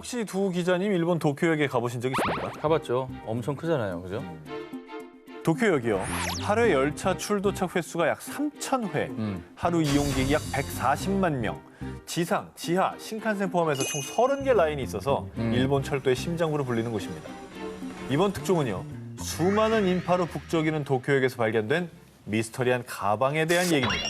혹시 두 기자님 일본 도쿄역에 가보신 적 있습니까? 가봤죠. 엄청 크잖아요, 그죠? 도쿄역이요. 하루에 열차 출도착 횟수가 약 3,000회, 하루 이용객이 약 140만 명, 지상, 지하, 신칸센 포함해서 총 30개 라인이 있어서 일본 철도의 심장부로 불리는 곳입니다. 이번 특종은요. 수많은 인파로 북적이는 도쿄역에서 발견된 미스터리한 가방에 대한 얘기입니다.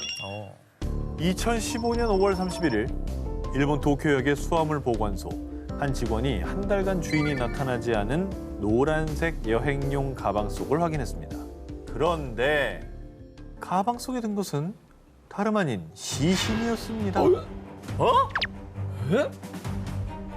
2015년 5월 31일 일본 도쿄역의 수화물 보관소 한 직원이 한 달간 주인이 나타나지 않은 노란색 여행용 가방 속을 확인했습니다. 그런데 가방 속에 든 것은 다름 아닌 시신이었습니다.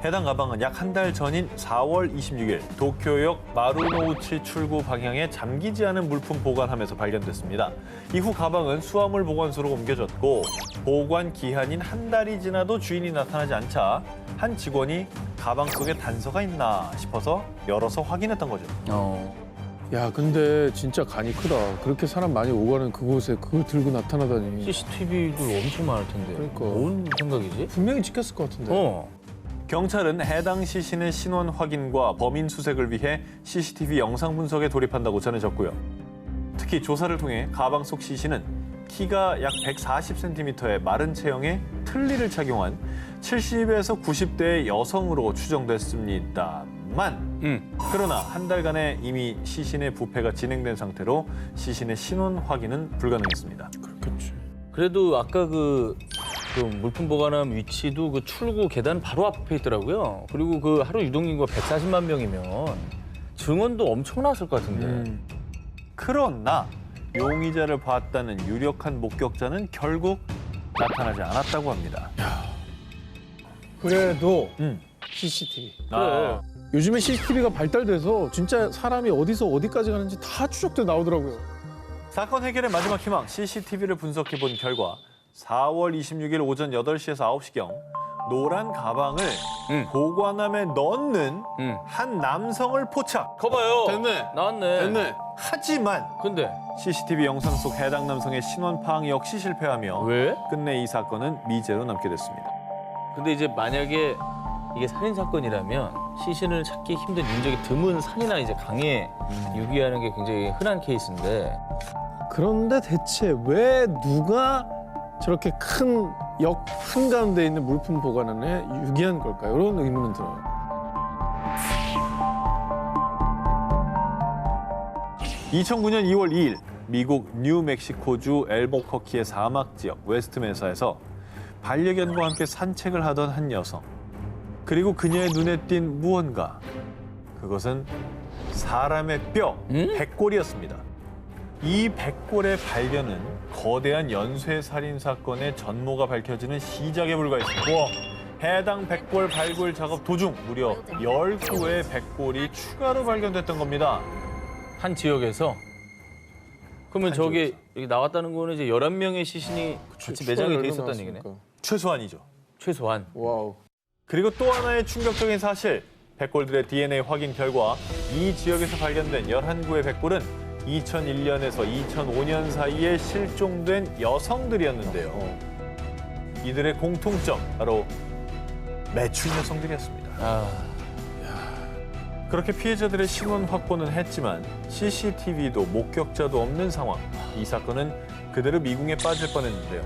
해당 가방은 약 한 달 전인 4월 26일 도쿄역 마루노우치 출구 방향에 잠기지 않은 물품 보관함에서 발견됐습니다. 이후 가방은 수화물 보관소로 옮겨졌고 보관 기한인 한 달이 지나도 주인이 나타나지 않자 한 직원이 가방 속에 단서가 있나 싶어서 열어서 확인했던 거죠. 야, 근데 진짜 간이 크다. 그렇게 사람 많이 오가는 그곳에 그걸 들고 나타나다니. CCTV도 엄청 많을 텐데. 그러니까. 뭔 생각이지? 분명히 지켰을 것 같은데. 경찰은 해당 시신의 신원 확인과 범인 수색을 위해 CCTV 영상 분석에 돌입한다고 전해졌고요. 특히 조사를 통해 가방 속 시신은 키가 약 140cm의 마른 체형에 틀니를 착용한 70에서 90대의 여성으로 추정됐습니다만 그러나 한 달간에 이미 시신의 부패가 진행된 상태로 시신의 신원 확인은 불가능했습니다. 그렇겠지. 그래도 아까 그 물품 보관함 위치도 그 출구 계단 바로 앞에 있더라고요. 그리고 그 하루 유동인구가 140만 명이면 증언도 엄청났을 것 같은데. 그러나 용의자를 봤다는 유력한 목격자는 결국 나타나지 않았다고 합니다. 그래도 음. CCTV. 아, 요즘에 CCTV가 발달돼서 진짜 사람이 어디서 어디까지 가는지 다 추적돼 나오더라고요. 사건 해결의 마지막 희망 CCTV를 분석해 본 결과 4월 26일 오전 8시에서 9시경 노란 가방을 보관함에 넣는 한 남성을 포착. 거봐요. 됐네. 나왔네. 됐네. 하지만 근데 CCTV 영상 속 해당 남성의 신원 파악 역시 실패하며 왜? 끝내 이 사건은 미제로 남게 됐습니다. 근데 이제 만약에 이게 살인 사건이라면 시신을 찾기 힘든 인적이 드문 산이나 이제 강에 유기하는 게 굉장히 흔한 케이스인데 그런데 대체 왜 누가 저렇게 큰 역 한가운데 있는 물품 보관함에 유기한 걸까요? 이런 의문은 들어요. (2009년 2월 2일) 미국 뉴멕시코주 엘버커키의 사막 지역 웨스트메사에서 반려견과 함께 산책을 하던 한 여성. 그리고 그녀의 눈에 띈 무언가. 그것은 사람의 뼈, 백골이었습니다. 이 백골의 발견은 거대한 연쇄 살인 사건의 전모가 밝혀지는 시작에 불과했습니다. 해당 백골 발굴 작업 도중 무려 19회의 백골이 추가로 발견됐던 겁니다. 한 지역에서 그러면 저게 여기 나왔다는 거는 이제 11명의 시신이 같이 매장이 돼 있었다는 얘기네. 최소한이죠. 최소한. 와우. 그리고 또 하나의 충격적인 사실. 백골들의 DNA 확인 결과 이 지역에서 발견된 11구의 백골은 2001년에서 2005년 사이에 실종된 여성들이었는데요. 이들의 공통점, 바로 매춘 여성들이었습니다. 그렇게 피해자들의 신원 확보는 했지만 CCTV도 목격자도 없는 상황. 이 사건은 그대로 미궁에 빠질 뻔했는데요.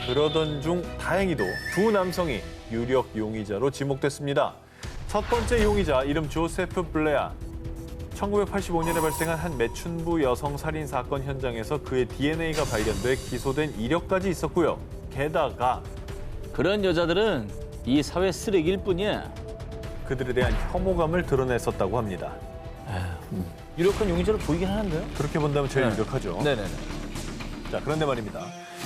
그러던 중 다행히도 두 남성이 유력 용의자로 지목됐습니다. 첫 번째 용의자 이름 조세프 블레아. 1985년에 발생한 한 매춘부 여성 살인 사건 현장에서 그의 DNA가 발견돼 기소된 이력까지 있었고요. 게다가 그런 여자들은 이 사회 쓰레기일 뿐이야. 그들에 대한 혐오감을 드러냈었다고 합니다. 유력한 용의자로 보이긴 하는데요. 그렇게 본다면 제일 유력하죠. 네네네. 자, 그런데 말입니다.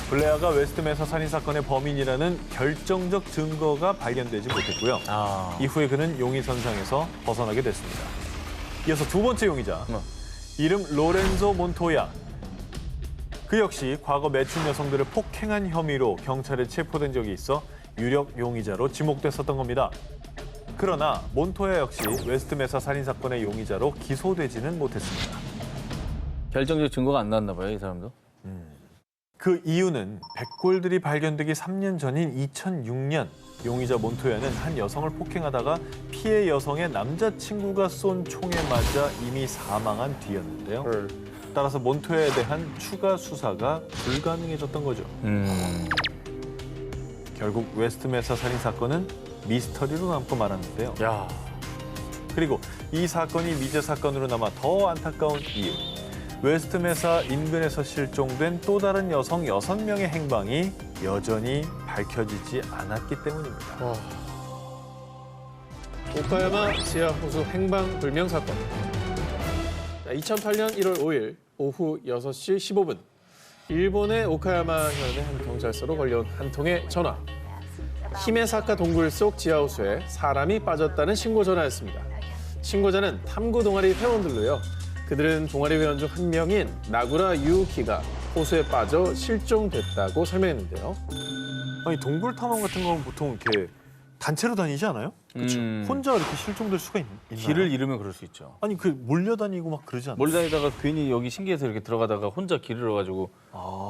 블레아가 웨스트메사 살인 사건의 범인이라는 결정적 증거가 발견되지 못했고요. 이후에 그는 용의선상에서 벗어나게 됐습니다. 이어서 두 번째 용의자, 이름 로렌조 몬토야. 그 역시 과거 매춘 여성들을 폭행한 혐의로 경찰에 체포된 적이 있어 유력 용의자로 지목됐었던 겁니다. 그러나 몬토야 역시 웨스트메사 살인 사건의 용의자로 기소되지는 못했습니다. 결정적 증거가 안 나왔나 봐요, 이 사람도. 그 이유는 백골들이 발견되기 3년 전인 2006년 용의자 몬토야는 한 여성을 폭행하다가 피해 여성의 남자친구가 쏜 총에 맞아 이미 사망한 뒤였는데요. 따라서 몬토야에 대한 추가 수사가 불가능해졌던 거죠. 결국 웨스트메사 살인 사건은 미스터리로 남고 말았는데요. 야, 그리고 이 사건이 미제 사건으로 남아 더 안타까운 이유. 웨스트메사 인근에서 실종된 또 다른 여성 6명의 행방이 여전히 밝혀지지 않았기 때문입니다. 오카야마 지하 호수 행방 불명 사건. 2008년 1월 5일 오후 6시 15분. 일본의 오카야마 현의 한 경찰서로 걸려온 한 통의 전화. 히메사카 동굴 속 지하호수에 사람이 빠졌다는 신고 전화였습니다. 신고자는 탐구 동아리 회원들로요. 그들은 동아리 회원 중 한 명인 나구라 유우키가 호수에 빠져 실종됐다고 설명했는데요. 아니 동굴 탐험 같은 건 보통 이렇게 단체로 다니지 않아요? 그렇죠. 혼자 이렇게 실종될 수가 있나요? 길을 잃으면 그럴 수 있죠. 아니 그 몰려다니고 막 그러지 않나요? 멀리 다니다가 괜히 여기 신기해서 이렇게 들어가다가 혼자 길 잃어가지고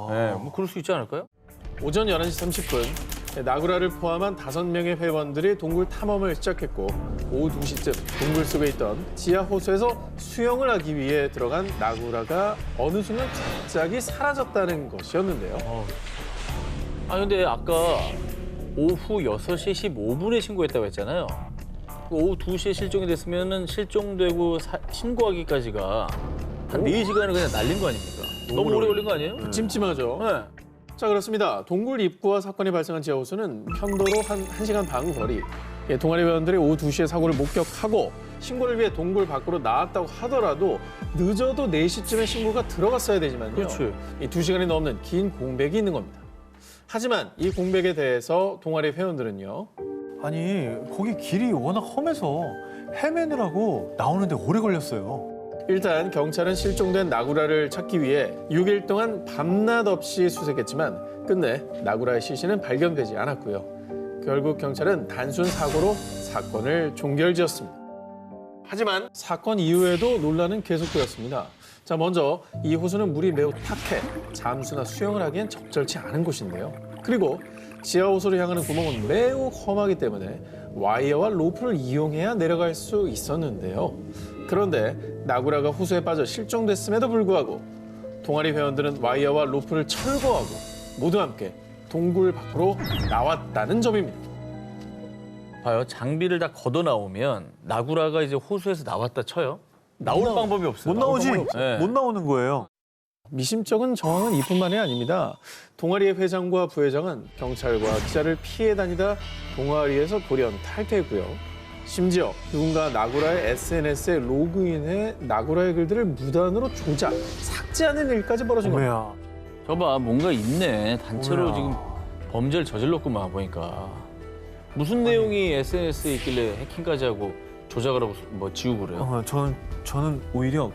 네, 뭐 그럴 수 있지 않을까요? 오전 11시 30분 나구라를 포함한 5명의 회원들이 동굴 탐험을 시작했고 오후 2시쯤 동굴 속에 있던 지하 호수에서 수영을 하기 위해 들어간 나구라가 어느 순간 갑자기 사라졌다는 것이었는데요. 아 근데 아까 오후 6시 15분에 신고했다고 했잖아요. 오후 2시에 실종이 됐으면은 실종되고 신고하기까지가 한 4시간을 그냥 날린 거 아닙니까? 너무 오래 걸린 거 아니에요? 찜찜하죠. 네. 자, 그렇습니다. 동굴 입구와 사건이 발생한 지하 호수는 편도로 한 1시간 반 거리. 동아리 회원들이 오후 2시에 사고를 목격하고 신고를 위해 동굴 밖으로 나왔다고 하더라도 늦어도 4시쯤에 신고가 들어갔어야 되지만요. 그렇지. 이 2시간이 넘는 긴 공백이 있는 겁니다. 하지만 이 공백에 대해서 동아리 회원들은요. 아니 거기 길이 워낙 험해서 헤매느라고 나오는데 오래 걸렸어요. 일단 경찰은 실종된 나구라를 찾기 위해 6일 동안 밤낮 없이 수색했지만 끝내 나구라의 시신은 발견되지 않았고요. 결국 경찰은 단순 사고로 사건을 종결지었습니다. 하지만 사건 이후에도 논란은 계속되었습니다. 자, 먼저 이 호수는 물이 매우 탁해 잠수나 수영을 하기엔 적절치 않은 곳인데요. 그리고 지하 호수를 향하는 구멍은 매우 험하기 때문에 와이어와 로프를 이용해야 내려갈 수 있었는데요. 그런데 나구라가 호수에 빠져 실종됐음에도 불구하고 동아리 회원들은 와이어와 로프를 철거하고 모두 함께 동굴 밖으로 나왔다는 점입니다. 봐요. 장비를 다 걷어 나오면 나구라가 이제 호수에서 나왔다 쳐요. 나올 방법이 없어요. 못 나오지. 네. 못 나오는 거예요. 미심쩍은 정황은 이뿐만이 아닙니다. 동아리의 회장과 부회장은 경찰과 기자를 피해 다니다 동아리에서 돌연 탈퇴했고요. 심지어 누군가 나구라의 SNS에 로그인해 나구라의 글들을 무단으로 조작, 삭제하는 일까지 벌어진 겁니다. 어머야. 저봐 뭔가 있네. 단체로 뭐야. 지금 범죄를 저질렀구만 보니까. 무슨 내용이 SNS에 있길래 해킹까지 하고 조작을 하고 뭐 지우고 그래요? 저는 오히려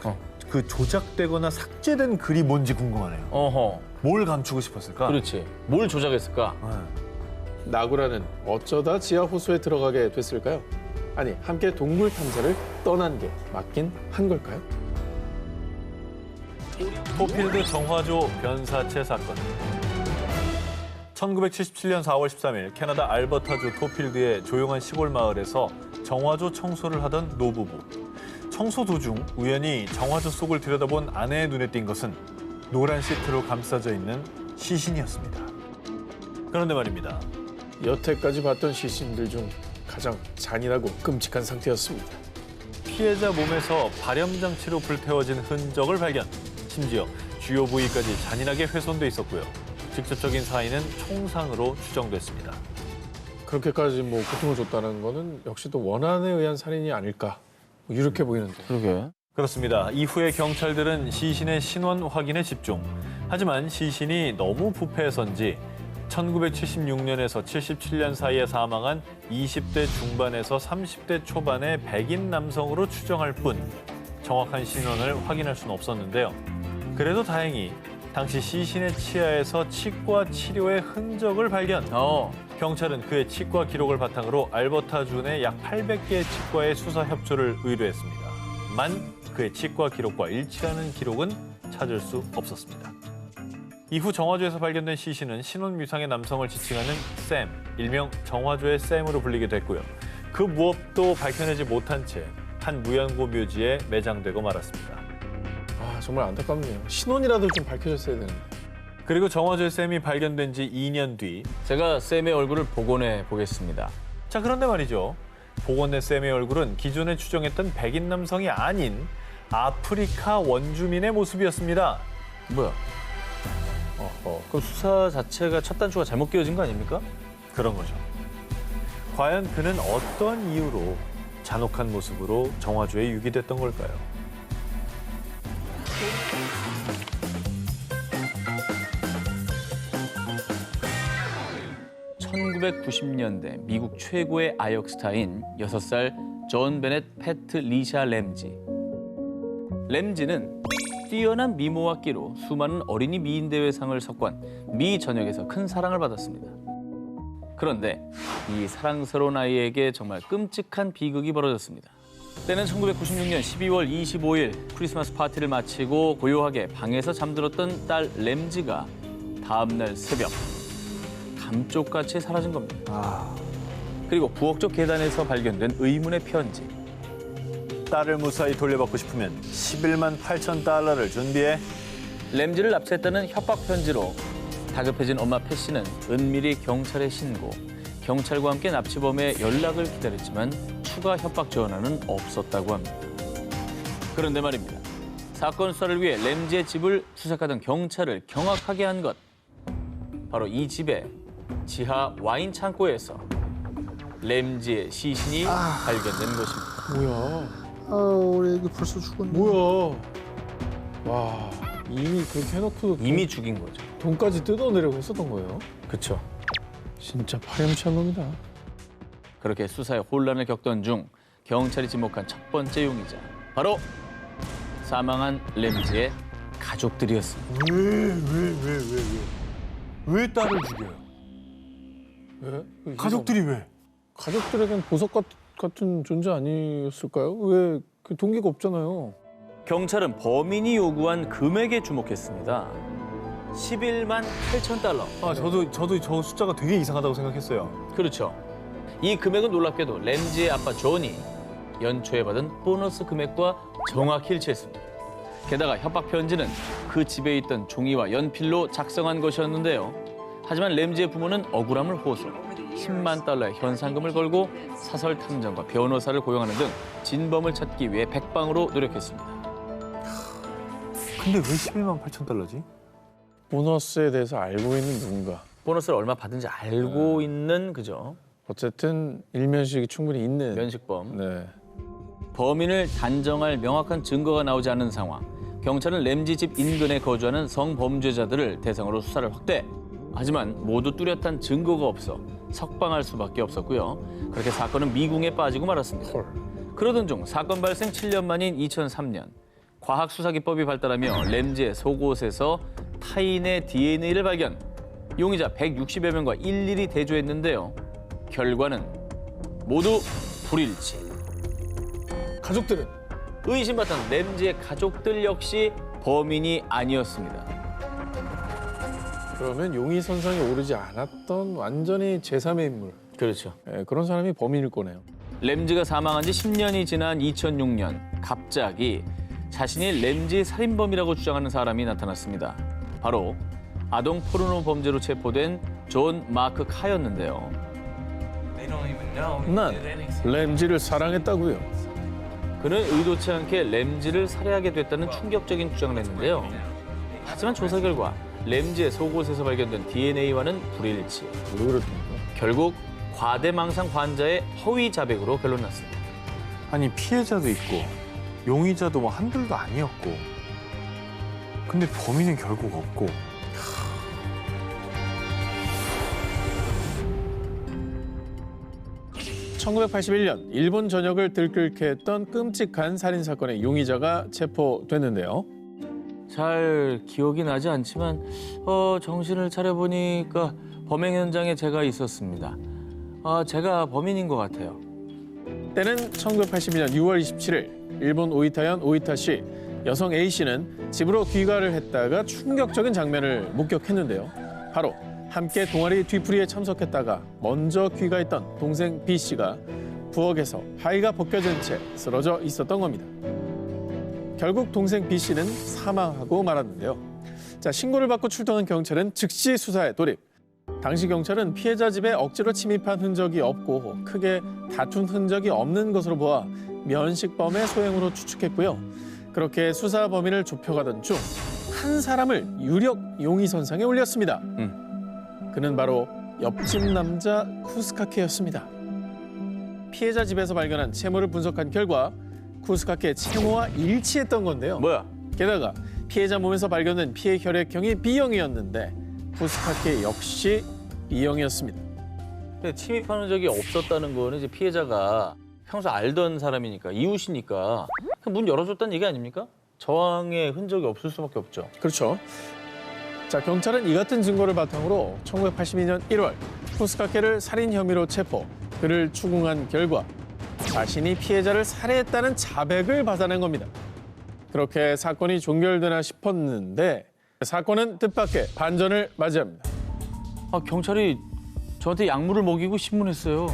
그 조작되거나 삭제된 글이 뭔지 궁금하네요. 어허. 뭘 감추고 싶었을까? 그렇지. 뭘 조작했을까? 네. 나구라는 어쩌다 지하 호수에 들어가게 됐을까요? 아니, 함께 동굴 탐사를 떠난 게 맞긴 한 걸까요? 토필드 정화조 변사체 사건. 1977년 4월 13일 캐나다 알버타주 토필드의 조용한 시골 마을에서 정화조 청소를 하던 노부부. 청소 도중 우연히 정화조 속을 들여다본 아내의 눈에 띈 것은 노란 시트로 감싸져 있는 시신이었습니다. 그런데 말입니다. 여태까지 봤던 시신들 중 가장 잔인하고 끔찍한 상태였습니다. 피해자 몸에서 발염장치로 불태워진 흔적을 발견. 심지어 주요 부위까지 잔인하게 훼손돼 있었고요. 직접적인 사인은 총상으로 추정됐습니다. 그렇게까지 뭐 고통을 줬다는 거는 역시 또 원한에 의한 살인이 아닐까 뭐 이렇게 보이는데. 그러게. 그렇습니다. 이후에 경찰들은 시신의 신원 확인에 집중. 하지만 시신이 너무 부패해서인지 1976년에서 77년 사이에 사망한 20대 중반에서 30대 초반의 백인 남성으로 추정할 뿐 정확한 신원을 확인할 수는 없었는데요. 그래도 다행히 당시 시신의 치아에서 치과 치료의 흔적을 발견. 경찰은 그의 치과 기록을 바탕으로 알버타주 내 약 800개의 치과에 수사 협조를 의뢰했습니다. 만 그의 치과 기록과 일치하는 기록은 찾을 수 없었습니다. 이후 정화조에서 발견된 시신은 신혼미상의 남성을 지칭하는 샘, 일명 정화조의 샘으로 불리게 됐고요. 그 무엇도 밝혀내지 못한 채 한 무연고 묘지에 매장되고 말았습니다. 아, 정말 안타깝네요. 신원이라도 좀 밝혀졌어야 되는데. 그리고 정화조의 샘이 발견된 지 2년 뒤. 제가 샘의 얼굴을 복원해 보겠습니다. 자, 그런데 말이죠. 복원된 샘의 얼굴은 기존에 추정했던 백인 남성이 아닌 아프리카 원주민의 모습이었습니다. 뭐야? 그럼 수사 자체가 첫 단추가 잘못 끼워진 거 아닙니까? 그런 거죠. 과연 그는 어떤 이유로 잔혹한 모습으로 정화조에 유기됐던 걸까요? (1990년대) 미국 최고의 아역 스타인 6살 존 베넷 패트 리샤 램지. 램지는 뛰어난 미모와 끼로 수많은 어린이 미인 대회상을 석관, 미 전역에서 큰 사랑을 받았습니다. 그런데 이 사랑스러운 아이에게 정말 끔찍한 비극이 벌어졌습니다. 때는 1996년 12월 25일 크리스마스 파티를 마치고 고요하게 방에서 잠들었던 딸 램지가 다음 날 새벽 감쪽같이 사라진 겁니다. 그리고 부엌쪽 계단에서 발견된 의문의 편지. 딸을 무사히 돌려받고 싶으면 11만 8천 달러를 준비해. 램지를 납치했다는 협박 편지로 다급해진 엄마 패 씨는 은밀히 경찰에 신고, 경찰과 함께 납치범의 연락을 기다렸지만 추가 협박 전화는 없었다고 합니다. 그런데 말입니다. 사건 수사를 위해 램지의 집을 수색하던 경찰을 경악하게 한 것. 바로 이 집의 지하 와인 창고에서 램지의 시신이 발견된 것입니다. 뭐야? 아, 우리 애기 벌써 죽었네. 뭐야? 와, 이미 그렇게 해놓고 이미 죽인 거죠. 돈까지 뜯어내려고 했었던 거예요? 그렇죠. 진짜 파렴치한 놈이다. 그렇게 수사에 혼란을 겪던 중 경찰이 지목한 첫 번째 용의자. 바로 사망한 램지의 가족들이었습니다. 왜 딸을 죽여요? 왜? 가족들이 왜? 가족들에겐 보석 같은 존재 아니었을까요? 왜 그 동기가 없잖아요. 경찰은 범인이 요구한 금액에 주목했습니다. 11만 8천 달러. 아, 저도 저 숫자가 되게 이상하다고 생각했어요. 그렇죠. 이 금액은 놀랍게도 램지의 아빠 존이 연초에 받은 보너스 금액과 정확히 일치했습니다. 게다가 협박 편지는 그 집에 있던 종이와 연필로 작성한 것이었는데요. 하지만 램지의 부모는 억울함을 호소, 10만 달러의 현상금을 걸고 사설 탐정과 변호사를 고용하는 등 진범을 찾기 위해 백방으로 노력했습니다. 근데 왜 11만 8천 달러지? 보너스에 대해서 알고 있는 누군가. 보너스를 얼마 받은지 알고 있는 그죠? 어쨌든 일면식이 충분히 있는. 면식범. 네. 범인을 단정할 명확한 증거가 나오지 않는 상황. 경찰은 램지 집 인근에 거주하는 성범죄자들을 대상으로 수사를 확대. 하지만 모두 뚜렷한 증거가 없어 석방할 수밖에 없었고요. 그렇게 사건은 미궁에 빠지고 말았습니다. 그러던 중 사건 발생 7년 만인 2003년 과학수사기법이 발달하며 램지의 속옷에서 타인의 DNA를 발견. 용의자 160여 명과 일일이 대조했는데요. 결과는 모두 불일치. 가족들은 의심받던 램지의 가족들 역시 범인이 아니었습니다. 그러면 용의선상에 오르지 않았던 완전히 제3의 인물. 그렇죠. 그런 사람이 범인일 거네요. 램지가 사망한 지 10년이 지난 2006년 갑자기 자신이 램지 살인범이라고 주장하는 사람이 나타났습니다. 바로 아동 포르노 범죄로 체포된 존 마크 카였는데요. 난 램지를 사랑했다고요. 그는 의도치 않게 램지를 살해하게 됐다는 충격적인 주장을 했는데요. 하지만 조사 결과 램지의 속옷에서 발견된 DNA와는 불일치. 왜 그랬습니까? 결국 과대망상 환자의 허위 자백으로 결론났습니다. 아니, 피해자도 있고 용의자도 뭐 한둘도 아니었고, 근데 범인은 결국 없고. 1981년 일본 전역을 들끓게 했던 끔찍한 살인 사건의 용의자가 체포됐는데요. 잘 기억이 나지 않지만 정신을 차려보니까 범행 현장에 제가 있었습니다. 제가 범인인 것 같아요. 때는 1982년 6월 27일 일본 오이타현 오이타시 여성 A씨는 집으로 귀가를 했다가 충격적인 장면을 목격했는데요. 바로 함께 동아리 뒤풀이에 참석했다가 먼저 귀가했던 동생 B씨가 부엌에서 하의가 벗겨진 채 쓰러져 있었던 겁니다. 결국 동생 B씨는 사망하고 말았는데요. 자, 신고를 받고 출동한 경찰은 즉시 수사에 돌입. 당시 경찰은 피해자 집에 억지로 침입한 흔적이 없고 크게 다툰 흔적이 없는 것으로 보아 면식범의 소행으로 추측했고요. 그렇게 수사 범위를 좁혀가던 중 한 사람을 유력 용의선상에 올렸습니다. 그는 바로 옆집 남자 쿠스카케였습니다. 피해자 집에서 발견한 채모를 분석한 결과 쿠스카케 채모와 일치했던 건데요. 뭐야? 게다가 피해자 몸에서 발견된 피해 혈액형이 B형이었는데 쿠스카케 역시 B형이었습니다. 근데 침입하는 적이 없었다는 거는 이제 피해자가 평소 알던 사람이니까, 이웃이니까 그냥 문 열어줬다는 얘기 아닙니까? 저항의 흔적이 없을 수밖에 없죠. 그렇죠. 자, 경찰은 이 같은 증거를 바탕으로 1982년 1월 쿠스카케를 살인 혐의로 체포, 그를 추궁한 결과 자신이 피해자를 살해했다는 자백을 받아낸 겁니다. 그렇게 사건이 종결되나 싶었는데 사건은 뜻밖의 반전을 맞이합니다. 아, 경찰이 저한테 약물을 먹이고 신문했어요.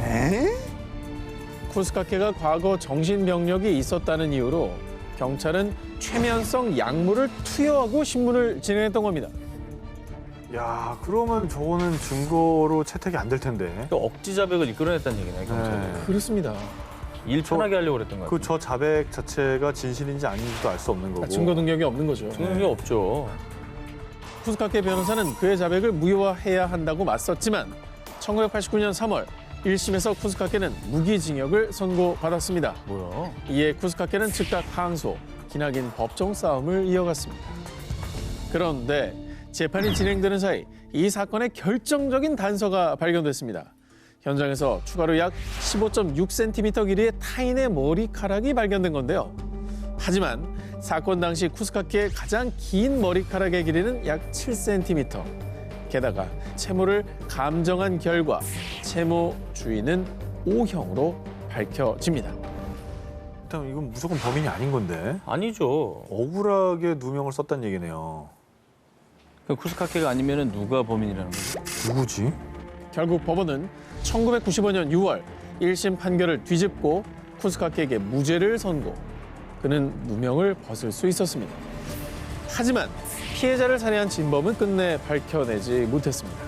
쿠스카케가 과거 정신병력이 있었다는 이유로 경찰은 최면성 약물을 투여하고 신문을 진행했던 겁니다. 야, 그러면 저거는 증거로 채택이 안 될 텐데. 그 억지 자백을 이끌어냈다는 얘기네, 경찰이. 네. 그렇습니다. 일 편하게 하려고 그랬던 거야. 그 저 자백 자체가 진실인지 아닌지도 알 수 없는 거고. 증거 능력이 없는 거죠. 증거가 없죠. 쿠스카케 변호사는 그의 자백을 무효화해야 한다고 맞섰지만 1989년 3월 1심에서 쿠스카케는 무기징역을 선고받았습니다. 뭐야? 이에 쿠스카케는 즉각 항소, 기나긴 법정 싸움을 이어갔습니다. 그런데 재판이 진행되는 사이 이 사건의 결정적인 단서가 발견됐습니다. 현장에서 추가로 약 15.6cm 길이의 타인의 머리카락이 발견된 건데요. 하지만 사건 당시 쿠스카케의 가장 긴 머리카락의 길이는 약 7cm. 게다가 채모를 감정한 결과 채모 주인은 O형으로 밝혀집니다. 일단 이건 무조건 범인이 아닌 건데. 아니죠. 억울하게 누명을 썼다는 얘기네요. 그 쿠스카케가 아니면 누가 범인이라는 거죠? 누구지? 결국 법원은 1995년 6월 1심 판결을 뒤집고 쿠스카케에게 무죄를 선고. 그는 누명을 벗을 수 있었습니다. 하지만 피해자를 살해한 진범은 끝내 밝혀내지 못했습니다.